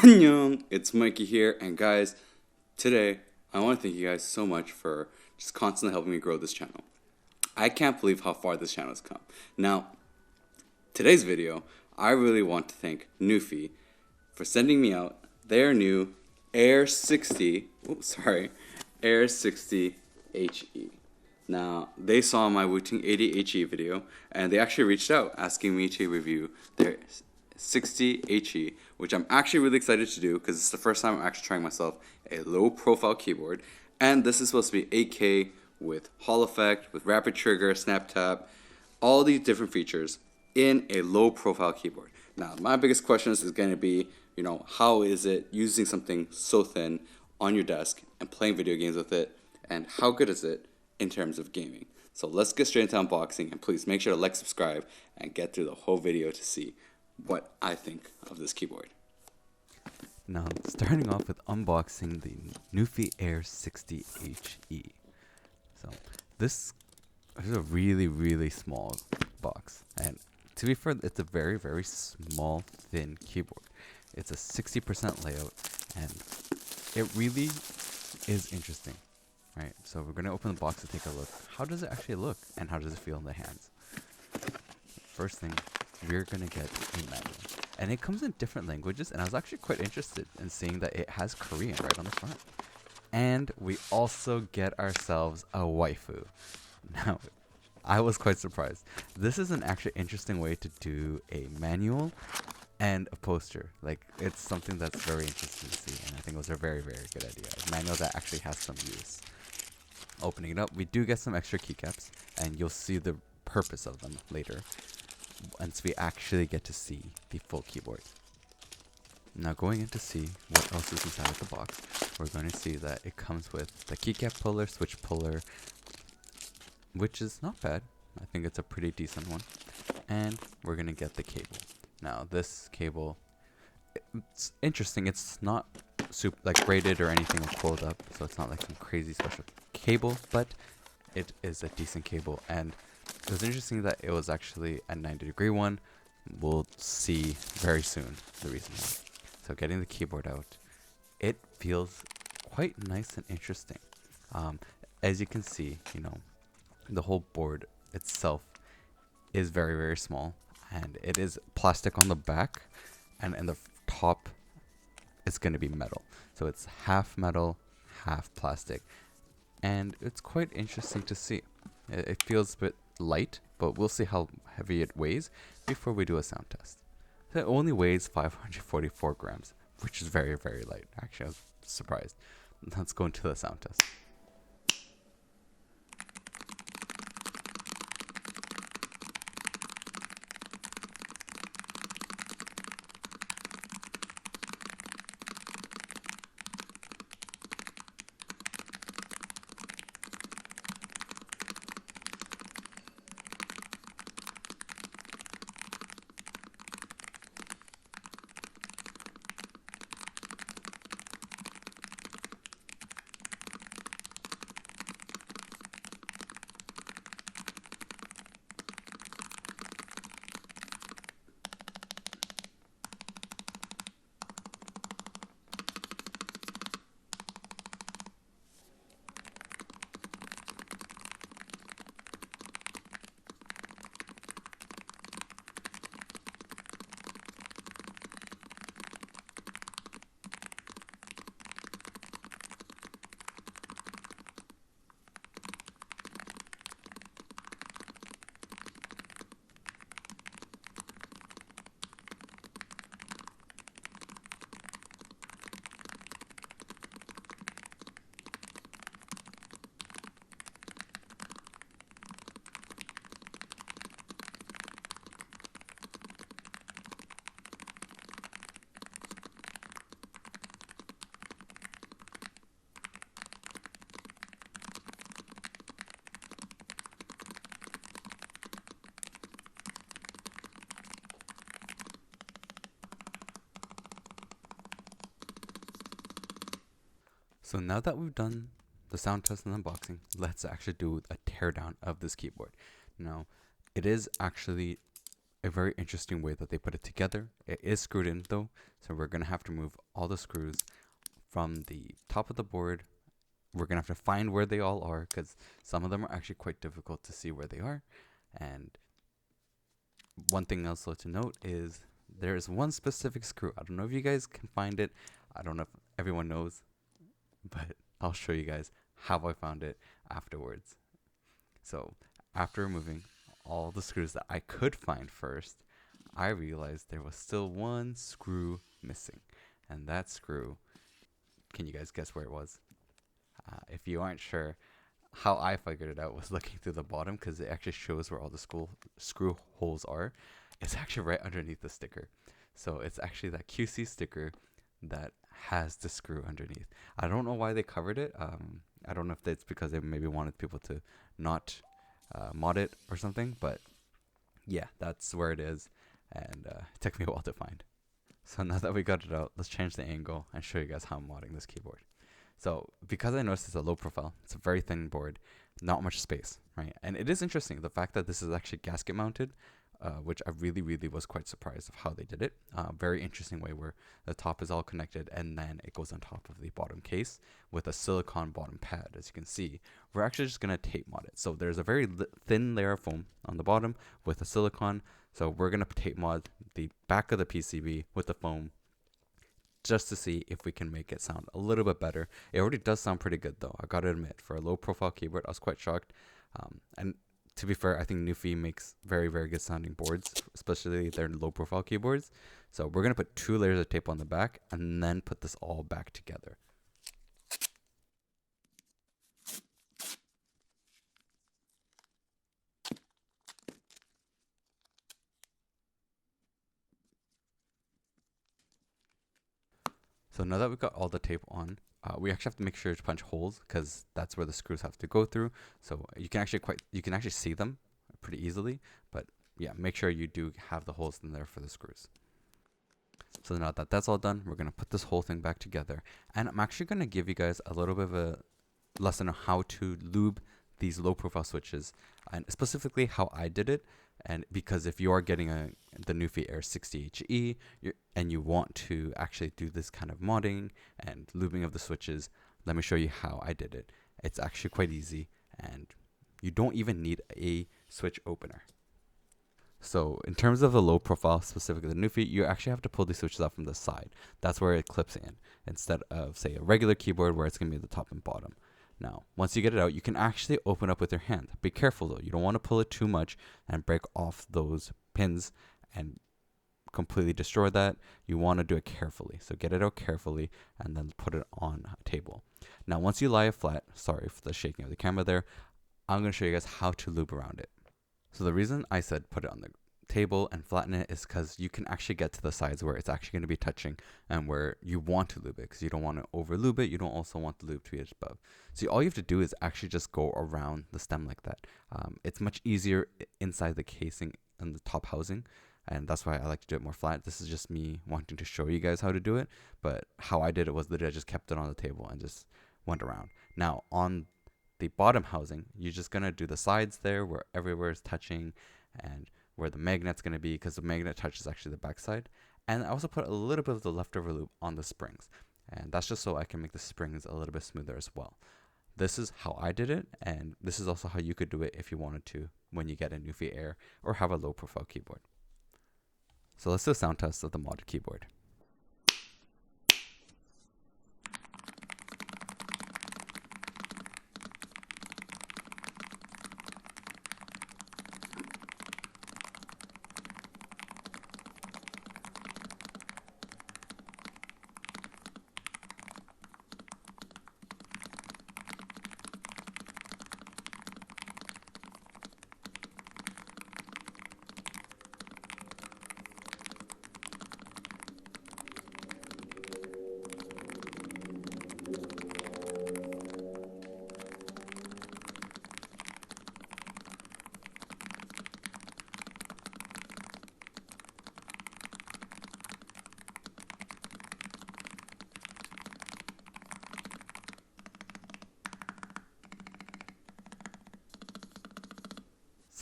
Annyeong, it's Mikey here, and guys, today I want to thank you guys so much for just constantly helping me grow this channel. I can't believe how far this channel has come. Now, today's video, I really want to thank Nuphy for sending me out their new Air 60, Air 60 HE. Now, they saw my Wooting 80 HE video, and they actually reached out asking me to review their 60 HE, which I'm actually really excited to do because it's the first time I'm actually trying myself a low profile keyboard. And this is supposed to be 8K with Hall effect, with rapid trigger, snap tap, all these different features in a low profile keyboard. Now, my biggest question is going to be, how is it using something so thin on your desk and playing video games with it, and how good is it in terms of gaming? So let's get straight into unboxing, and please make sure to like, subscribe, and get through the whole video to see what I think of this keyboard. Now, starting off with unboxing the Nuphy Air 60 HE. So, this is a really, really small box. And to be fair, it's a very, very small, thin keyboard. It's a 60% layout, and it really is interesting, right? So we're going to open the box to take a look. How does it actually look, and how does it feel in the hands? First thing, we're going to get a manual. And it comes in different languages, and I was actually quite interested in seeing that it has Korean right on the front. And we also get ourselves a waifu. Now, I was quite surprised. This is an actually interesting way to do a manual and a poster. Like, it's something that's very interesting to see, and I think it was a very, very good idea. A manual that actually has some use. Opening it up, we do get some extra keycaps, and you'll see the purpose of them later once we actually get to see the full keyboard. Now, going in to see what else is inside of the box, we're going to see that it comes with the keycap puller, switch puller, which is not bad. I think it's a pretty decent one. And we're going to get the cable. Now, this cable, it's interesting. It's not braided or anything or coiled up, so it's not like some crazy special cable, but it is a decent cable. And it was interesting that it was actually a 90-degree one. We'll see very soon the reason why. So getting the keyboard out, it feels quite nice and interesting. As you can see, the whole board itself is very, very small, and it is plastic on the back, and in the top it's going to be metal. So it's half metal, half plastic, and it's quite interesting to see. It feels a bit light, but we'll see how heavy it weighs before we do a sound test. So it only weighs 544 grams, which is very, very light. Actually, I was surprised. Let's go into the sound test. So now that we've done the sound test and unboxing, let's actually do a teardown of this keyboard. Now, it is actually a very interesting way that they put it together. It is screwed in though, so we're gonna have to move all the screws from the top of the board. We're gonna have to find where they all are, because some of them are actually quite difficult to see where they are. And one thing also to note is there is one specific screw. I don't know if you guys can find it. I don't know if everyone knows, but I'll show you guys how I found it afterwards. So after removing all the screws that I could find first, I realized there was still one screw missing. And that screw, can you guys guess where it was? If you aren't sure, how I figured it out was looking through the bottom, because it actually shows where all the screw holes are. It's actually right underneath the sticker. So it's actually that QC sticker that has the screw underneath. I don't know why they covered it. I don't know if it's because they maybe wanted people to not mod it or something, but yeah, that's where it is, and it took me a while to find. So now that we got it out, let's change the angle and show you guys how I'm modding this keyboard. So because I noticed it's a low profile, it's a very thin board, not much space, right? And it is interesting, the fact that this is actually gasket mounted, which I really was quite surprised of how they did it. Very interesting way where the top is all connected and then it goes on top of the bottom case with a silicone bottom pad. As you can see, we're actually just going to tape mod it. So there's a very thin layer of foam on the bottom with a silicone. So we're going to tape mod the back of the PCB with the foam, just to see if we can make it sound a little bit better. It already does sound pretty good though, I gotta admit. For a low profile keyboard, I was quite shocked. And to be fair, I think Nuphy makes very good sounding boards, especially their low profile keyboards. So we're gonna put 2 layers of tape on the back and then put this all back together. So now that we've got all the tape on, we actually have to make sure to punch holes, because that's where the screws have to go through. So you can actually see them pretty easily, but yeah, make sure you do have the holes in there for the screws. So now that that's all done, we're gonna put this whole thing back together, and I'm actually gonna give you guys a little bit of a lesson on how to lube these low profile switches, and specifically how I did it. And because if you are getting the Nuphy Air 60HE and you want to actually do this kind of modding and lubing of the switches, let me show you how I did it. It's actually quite easy, and you don't even need a switch opener. So in terms of the low profile, specifically the Nuphy, you actually have to pull these switches out from the side. That's where it clips in, instead of say a regular keyboard where it's going to be the top and bottom. Now, once you get it out, you can actually open up with your hand. Be careful though, you don't want to pull it too much and break off those pins and completely destroy that. You want to do it carefully. So get it out carefully and then put it on a table. Now, once you lie it flat, sorry for the shaking of the camera there, I'm going to show you guys how to lube around it. So the reason I said put it on the table and flatten it is because you can actually get to the sides where it's actually going to be touching and where you want to lube it, because you don't want to over lube it. You don't also want the lube to be above. So all you have to do is actually just go around the stem like that. It's much easier inside the casing and the top housing, and that's why I like to do it more flat. This is just me wanting to show you guys how to do it, but how I did it was that I just kept it on the table and just went around. Now on the bottom housing, you're just going to do the sides there where everywhere is touching and where the magnet's going to be, because the magnet touches actually the back side. And I also put a little bit of the leftover lube on the springs, and that's just so I can make the springs a little bit smoother as well. This is how I did it, and this is also how you could do it if you wanted to when you get a Nuphy Air or have a low profile keyboard. So let's do a sound test of the modded keyboard.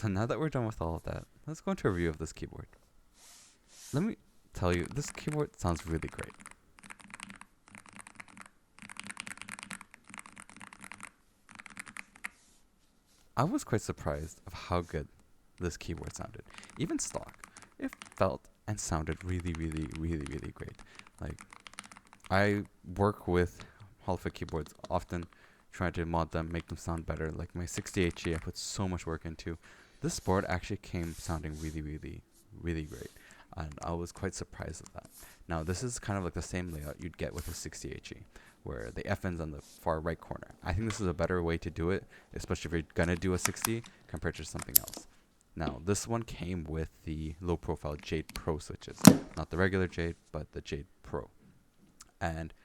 So now that we're done with all of that, let's go into a review of this keyboard. Let me tell you, this keyboard sounds really great. I was quite surprised of how good this keyboard sounded. Even stock, it felt and sounded really, really, really, really great. Like, I work with Holophonic keyboards often, trying to mod them, make them sound better. Like my 60HE, I put so much work into. This board actually came sounding really, really, really great, and I was quite surprised at that. Now, this is kind of like the same layout you'd get with a 60HE, where the FN's on the far right corner. I think this is a better way to do it, especially if you're gonna do a 60 compared to something else. Now, this one came with the low profile Jade Pro switches, not the regular Jade, but the Jade Pro. And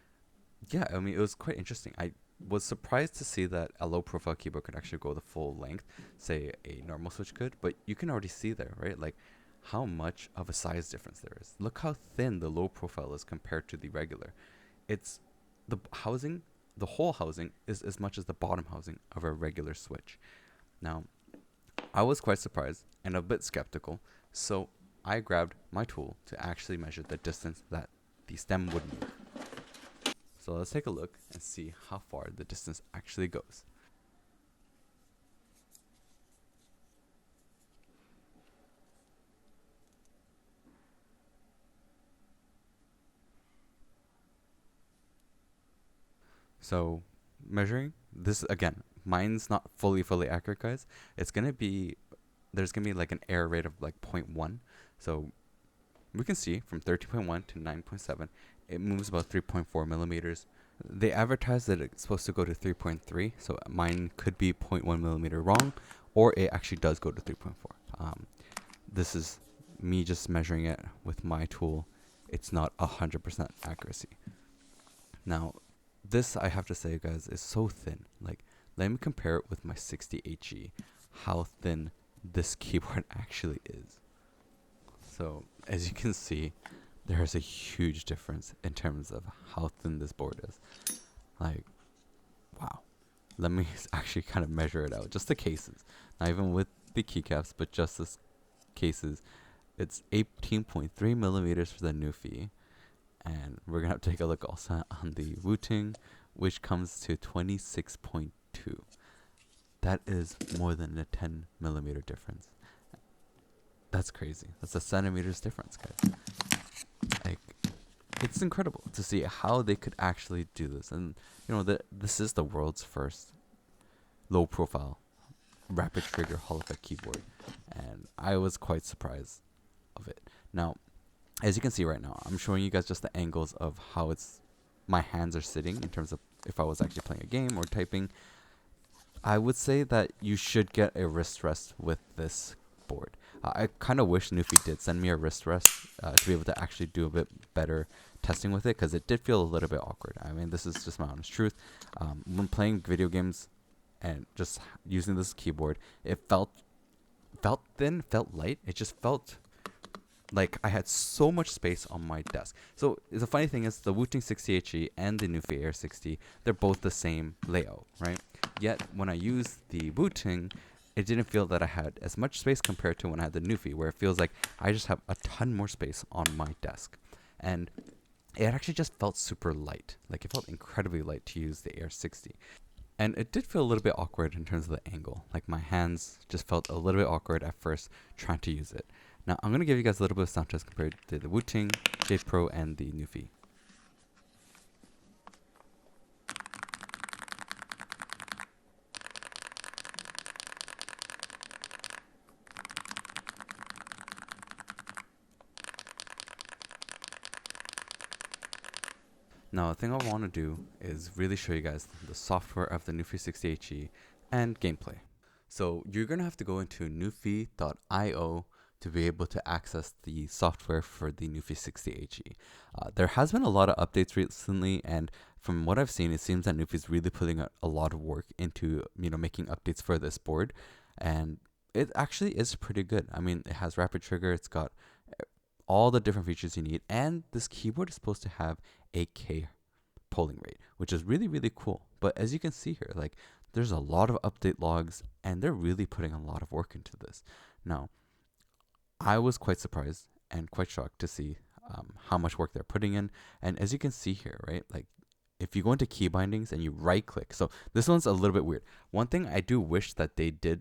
yeah, I mean, it was quite interesting. I was surprised to see that a low profile keyboard could actually go the full length, say a normal switch could, but you can already see there, right? Like how much of a size difference there is. Look how thin the low profile is compared to the regular. It's the housing, the whole housing is as much as the bottom housing of a regular switch. Now, I was quite surprised and a bit skeptical, so I grabbed my tool to actually measure the distance that the stem would move. So let's take a look and see how far the distance actually goes. So measuring this again, mine's not fully accurate, guys. It's gonna be there's gonna be like an error rate of like 0.1. So we can see from 13.1 to 9.7, it moves about 3.4 millimeters. They advertise that it's supposed to go to 3.3, so mine could be 0.1 millimeter wrong, or it actually does go to 3.4. This is me just measuring it with my tool. It's not 100% accuracy. Now, this I have to say, guys, is so thin. Like, let me compare it with my 60HE, how thin this keyboard actually is. So, as you can see, there is a huge difference in terms of how thin this board is. Like, wow. Let me actually kind of measure it out. Just the cases. Not even with the keycaps, but just the cases. It's 18.3 millimeters for the Nuphy. And we're going to have to take a look also on the Wooting, which comes to 26.2. That is more than a 10 millimeter difference. That's crazy. That's a centimeters difference, guys. Like, it's incredible to see how they could actually do this. And, you know, this is the world's first low profile rapid trigger holophonic keyboard. And I was quite surprised of it. Now, as you can see right now, I'm showing you guys just the angles of how my hands are sitting in terms of if I was actually playing a game or typing. I would say that you should get a wrist rest with this board. I kind of wish Nuphy did send me a wrist rest to be able to actually do a bit better testing with it, because it did feel a little bit awkward. I mean, this is just my honest truth. When playing video games and just using this keyboard, it felt thin, felt light. It just felt like I had so much space on my desk. So the funny thing is, the Wooting 60HE and the Nuphy Air 60, they're both the same layout, right? Yet when I used the Wooting, it didn't feel that I had as much space compared to when I had the Nuphy, where it feels like I just have a ton more space on my desk. And it actually just felt super light. Like, it felt incredibly light to use the Air 60. And it did feel a little bit awkward in terms of the angle. Like, my hands just felt a little bit awkward at first trying to use it. Now, I'm going to give you guys a little bit of sound test compared to the Wooting, Jade Pro, and the Nuphy. Now, the thing I want to do is really show you guys the software of the Nuphy 60HE and gameplay. So you're going to have to go into nuphy.io to be able to access the software for the Nuphy 60HE. There has been a lot of updates recently, and from what I've seen, it seems that Nuphy's really putting a lot of work into, you know, making updates for this board, and it actually is pretty good. I mean, it has rapid trigger, it's got all the different features you need, and this keyboard is supposed to have 8K polling rate, which is really, really cool. But as you can see here, like, there's a lot of update logs, and they're really putting a lot of work into this. Now, I was quite surprised and quite shocked to see how much work they're putting in. And as you can see here, right, like if you go into key bindings and you right click, so this one's a little bit weird. One thing I do wish that they did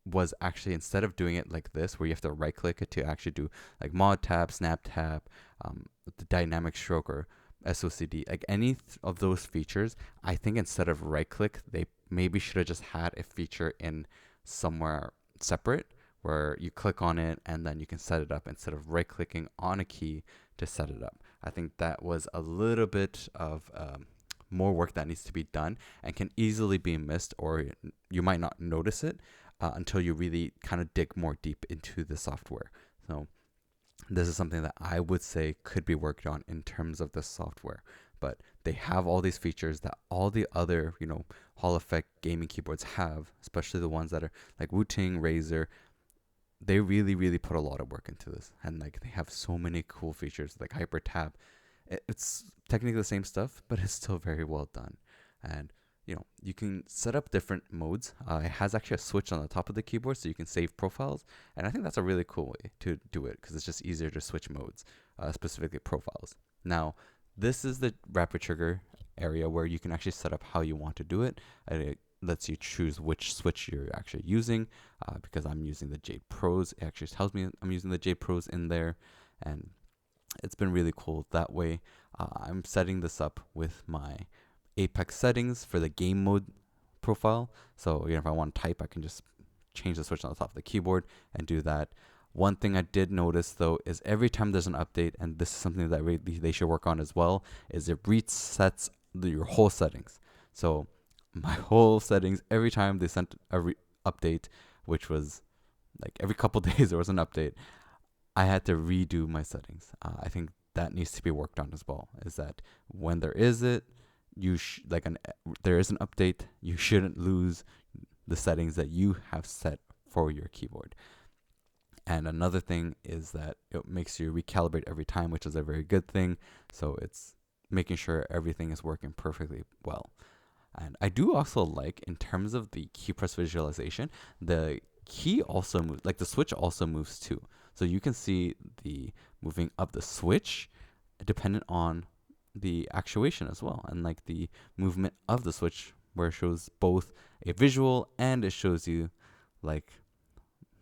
was actually, instead of doing it like this, where you have to right click it to actually do like mod tab, snap tab, the dynamic stroke or SOCD, like any of those features, I think instead of right click, they maybe should have just had a feature in somewhere separate where you click on it and then you can set it up instead of right clicking on a key to set it up. I think that was a little bit of more work that needs to be done and can easily be missed, or you might not notice it until you really kind of dig more deep into the software. So this is something that I would say could be worked on in terms of the software. But they have all these features that all the other, Hall Effect gaming keyboards have, especially the ones that are like Wu-Ting, Razer. They really, really put a lot of work into this. And like they have so many cool features like Hyper Tab. It's technically the same stuff, but it's still very well done. And you can set up different modes. It has actually a switch on the top of the keyboard so you can save profiles. And I think that's a really cool way to do it because it's just easier to switch modes, specifically profiles. Now, this is the rapid trigger area where you can actually set up how you want to do it. It lets you choose which switch you're actually using. Because I'm using the Jade Pros, it actually tells me I'm using the Jade Pros in there. And it's been really cool that way. I'm setting this up with my Apex settings for the game mode profile. So if I want to type, I can just change the switch on the top of the keyboard and do that. One thing I did notice though is every time there's an update, and this is something that really they should work on as well, is it resets your whole settings. So my whole settings, every time they sent a update, which was like every couple days there was an update, I had to redo my settings. I think that needs to be worked on as well. Is that when there is there is an update, you shouldn't lose the settings that you have set for your keyboard. And another thing is that it makes you recalibrate every time, which is a very good thing. So it's making sure everything is working perfectly well. And I do also like, in terms of the key press visualization, the key also moves, like the switch also moves too. So you can see the moving of the switch dependent on the actuation as well, and like the movement of the switch, where it shows both a visual and it shows you like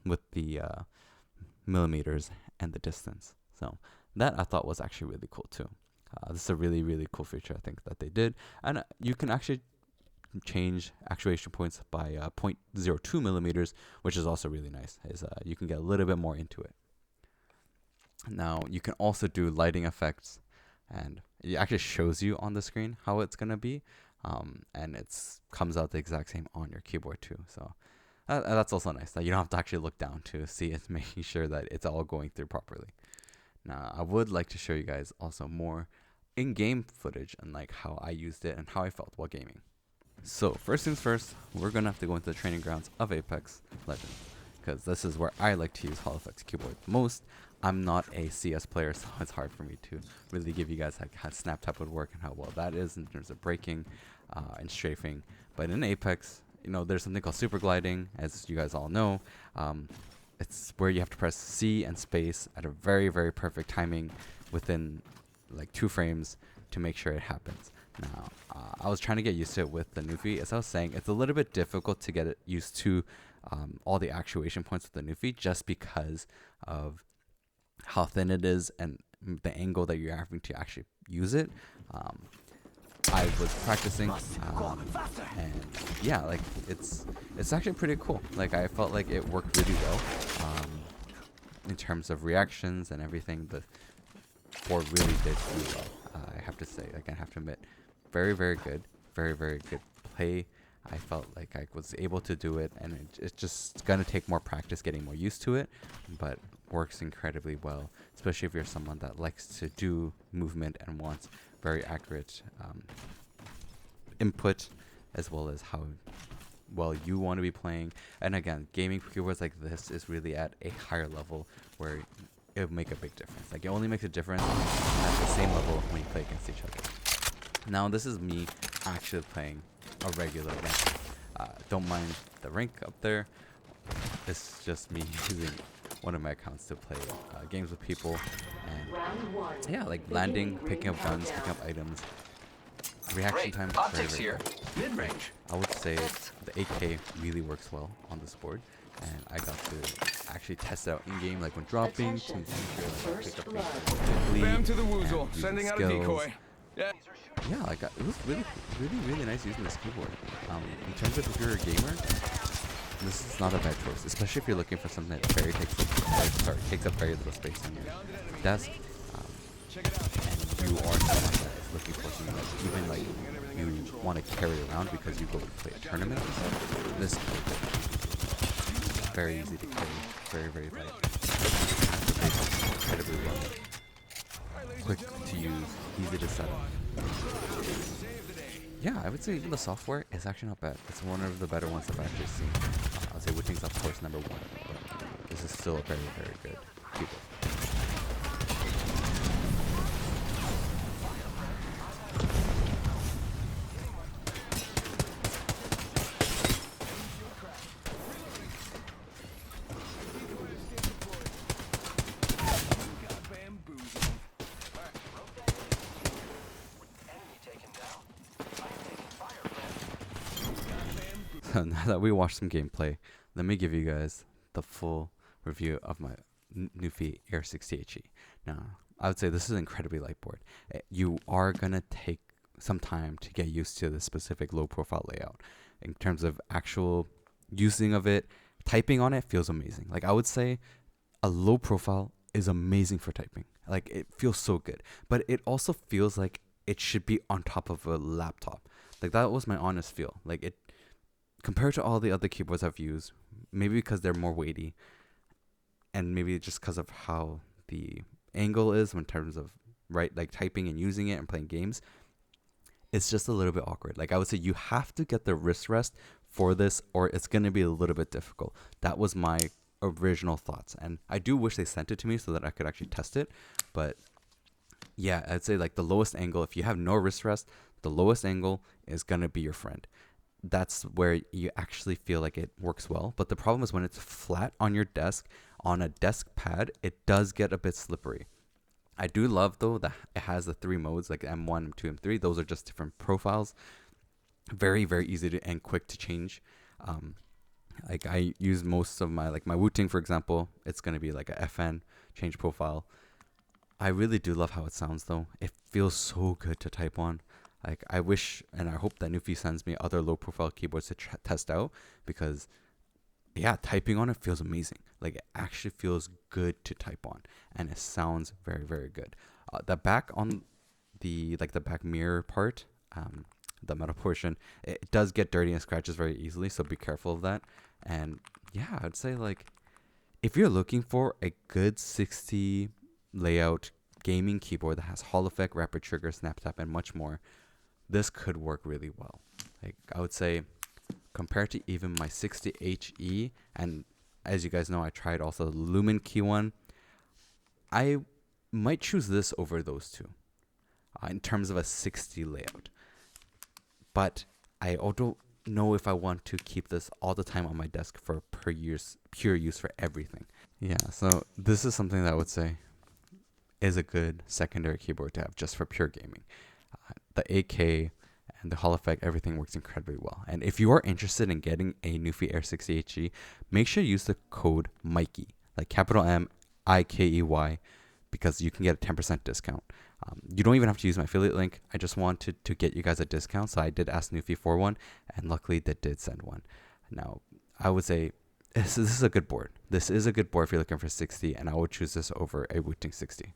with the millimeters and the distance. So that I thought was actually really cool too. This is a really, really cool feature I think that they did. And you can actually change actuation points by 0.02 millimeters, which is also really nice. You can get a little bit more into it. Now you can also do lighting effects, and it actually shows you on the screen how it's going to be. And it comes out the exact same on your keyboard too. So that's also nice that you don't have to actually look down to see it, making sure that it's all going through properly. Now, I would like to show you guys also more in-game footage and like how I used it and how I felt while gaming. So first things first, we're going to have to go into the training grounds of Apex Legends, because this is where I like to use Hall Effects keyboard the most. I'm not a CS player, so it's hard for me to really give you guys like how snap tap would work and how well that is in terms of braking and strafing. But in Apex, there's something called super gliding, as you guys all know. It's where you have to press C and space at a very, very perfect timing within like 2 frames to make sure it happens. Now, I was trying to get used to it with the Nuphy. As I was saying, it's a little bit difficult to get it used to all the actuation points with the Nuphy, just because of how thin it is and the angle that you're having to actually use it. I was practicing, and yeah, like it's actually pretty cool. Like I felt like it worked really well in terms of reactions and everything. The board really did really well. I have to say, like I have to admit, very, very good, very, very good play. I felt like I was able to do it, and it's just gonna take more practice, getting more used to it, but works incredibly well, especially if you're someone that likes to do movement and wants very accurate input, as well as how well you want to be playing. And again, gaming keyboards like this is really at a higher level where it would make a big difference. Like it only makes a difference at the same level when you play against each other. Now this is me actually playing a regular game. Don't mind the rank up there. It's just me using one of my accounts to play games with people, and yeah, like landing, picking up guns, picking up items. Reaction time is very, very here. good. Mid-range. I would say the AK really works well on this board, and I got to actually test it out in game, like when dropping, to make sure like, I picked up things quickly. Bam to the and woozle, using sending out a skills. decoy. Yeah. Yeah, like it was really nice using this keyboard. In terms of if you're a gamer, this is not a bad choice, especially if you're looking for something that takes up very little space on your desk. And you are someone that is looking for something that even like you want to carry around because you go to play a tournament. This is very easy to carry, very light. Incredibly well. Quick to use, easy to set up. Yeah, I would say even the software is actually not bad. It's one of the better ones I've actually seen. I'll say Witting's of course #1, but this is still a very, very good keyboard. So now that we watched some gameplay, let me give you guys the full review of my Nuphy Air 60HE. Now, I would say this is an incredibly light board. You are going to take some time to get used to the specific low profile layout. In terms of actual using of it, typing on it feels amazing. Like I would say a low profile is amazing for typing. Like it feels so good, but it also feels like it should be on top of a laptop. Like that was my honest feel. Like it, compared to all the other keyboards I've used, maybe because they're more weighty, and maybe just because of how the angle is in terms of like typing and using it and playing games, it's just a little bit awkward. Like I would say you have to get the wrist rest for this, or it's gonna be a little bit difficult. That was my original thoughts, and I do wish they sent it to me so that I could actually test it. But yeah, I'd say like the lowest angle, if you have no wrist rest, the lowest angle is gonna be your friend. That's where you actually feel like it works well. But the problem is when it's flat on your desk, on a desk pad, it does get a bit slippery. I do love though that it has the 3 modes, like M1, M2, M3. Those are just different profiles. Very, very easy to and quick to change. Like I use most of my, like my Wooting, for example, it's going to be like a FN change profile. I really do love how it sounds though. It feels so good to type on. Like I wish and I hope that Nuphy sends me other low profile keyboards to test out, because yeah, typing on it feels amazing. Like it actually feels good to type on, and it sounds very, very good. The back on the back mirror part, the metal portion, it does get dirty and scratches very easily, so be careful of that. And yeah, I'd say like if you're looking for a good 60 layout gaming keyboard that has Hall effect, rapid trigger, snap tap, and much more, this could work really well. Like I would say compared to even my 60HE, and as you guys know, I tried also the Lumen key one, I might choose this over those two in terms of a 60 layout. But I don't know if I want to keep this all the time on my desk for pure use for everything. Yeah, so this is something that I would say is a good secondary keyboard to have just for pure gaming. The AK and the Hall effect, everything works incredibly well. And if you are interested in getting a Nuphy Air 60HE, make sure you use the code Mikey, like capital MIKEY, because you can get a 10% discount. You don't even have to use my affiliate link. I just wanted to get you guys a discount, so I did ask Nuphy for one, and luckily they did send one. Now, I would say this is a good board. This is a good board if you're looking for 60, and I would choose this over a Wooting 60.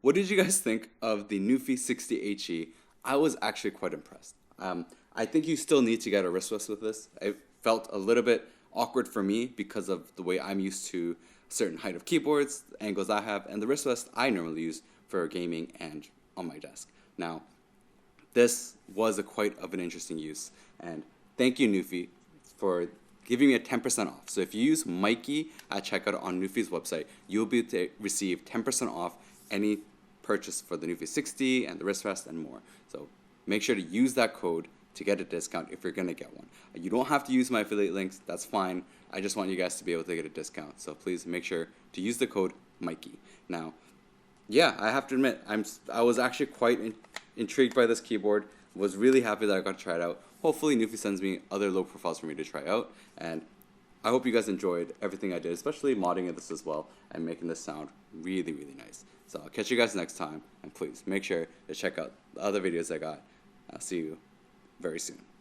What did you guys think of the Nuphy 60HE? I was actually quite impressed. I think you still need to get a wrist rest with this. It felt a little bit awkward for me because of the way I'm used to a certain height of keyboards, the angles I have, and the wrist rest I normally use for gaming and on my desk. Now, this was quite of an interesting use, and thank you, Nuphy, for giving me a 10% off. So if you use Mikey at checkout on Nuphy's website, you'll be able to receive 10% off any purchase for the Nuphy 60 and the wrist rest and more. So make sure to use that code to get a discount if you're going to get one. You don't have to use my affiliate links. That's fine. I just want you guys to be able to get a discount. So please make sure to use the code Mikey. Now, yeah, I have to admit, I was actually quite intrigued by this keyboard. Was really happy that I got to try it out. Hopefully Nuphy sends me other low profiles for me to try out, and I hope you guys enjoyed everything I did, especially modding this as well and making this sound really, really nice. So I'll catch you guys next time, and please make sure to check out the other videos I got. I'll see you very soon.